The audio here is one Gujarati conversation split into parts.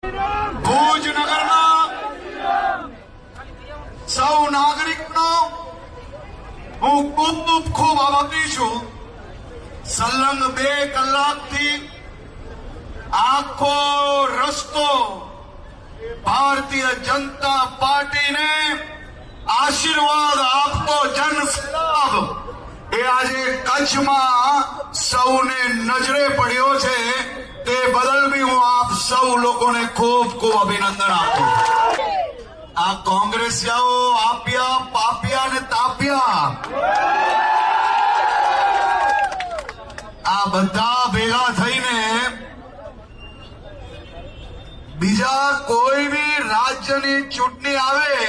ભુજ નગરના સૌ નાગરિકનો હું ખૂબ આભારી છું. સલંગ 2 કલાકથી આખો રસ્તો ભારતીય જનતા પાર્ટીને આશીર્વાદ આપતો જનસેલાબ એ આજે કચ્છમાં સૌને નજરે પડ્યો છે. તે બદલ બી હું આપ સૌ લોકોને ખૂબ અભિનંદન આપું. આ કોંગ્રેસિયાઓ આપ્યા પાપ્યા ને તાપ્યા આ બધા ભેગા થઈને બીજા કોઈ બી રાજ્યની ચૂંટણી આવે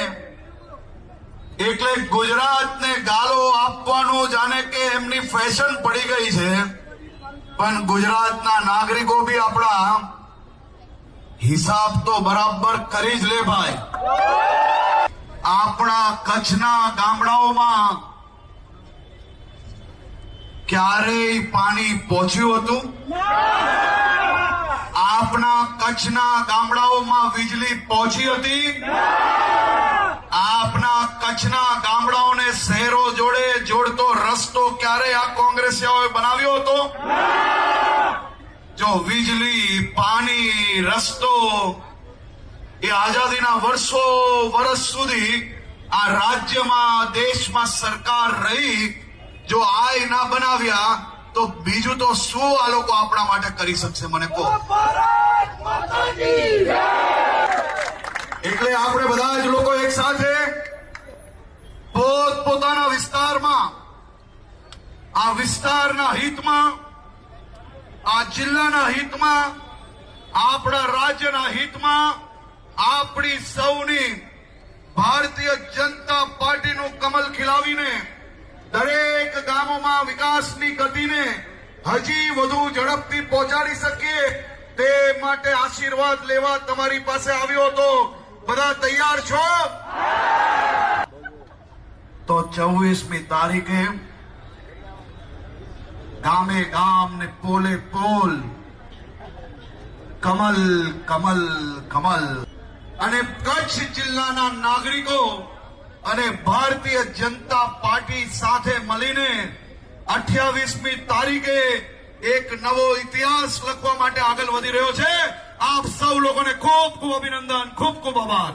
એટલે ગુજરાતને ગાળો આપવાનું જાણે કે એમની ફેશન પડી ગઈ છે. પણ ગુજરાતના નાગરિકો બી આપણા હિસાબ તો બરાબર કરી જ લે ભાઈ. આપણા કચ્છના ગામડાઓમાં ક્યારેય પાણી પહોંચ્યું હતું? આપણા કચ્છના ગામડાઓમાં વીજળી પહોંચી હતી? આપના કચ્છના ગામડાઓને શહેરો જોડે જોડતો રસ્તો ક્યારે આ કોંગ્રેસીઓએ બનાવ્યો હતો? જો વીજળી, પાણી, રસ્તો એ આઝાદીના વર્ષ સુધી આ રાજ્યમાં દેશમાં સરકાર રહી, જો આ ના બનાવ્યા તો બીજું તો શું આ લોકો આપણા માટે કરી શકશે? મને કહો. એટલે આપણે બધા જ લોકો એક સાથે પોતાના વિસ્તારમાં, આ વિસ્તારના હિતમાં, આ જિલ્લાના હિતમાં, આપણા રાજ્યના હિતમાં આપણી સૌની ભારતીય જનતા પાર્ટીનું કમલ ખીલાવીને દરેક ગામોમાં વિકાસની ગતિને હજી વધુ ઝડપથી પહોંચાડી શકીએ તે માટે આશીર્વાદ લેવા તમારી પાસે આવ્યો હતો. બધા તૈયાર છો? તો 24મી તારીખે ગામે ગામ ને પોલે પોલ કમલ કમલ કમલ અને કચ્છ જિલ્લાના નાગરિકો અને ભારતીય જનતા પાર્ટી સાથે મળીને 28મી તારીખે એક નવો ઇતિહાસ લખવા માટે આગળ વધી રહ્યો છે. આપ સૌ લોકોને ખૂબ અભિનંદન, ખૂબ આભાર.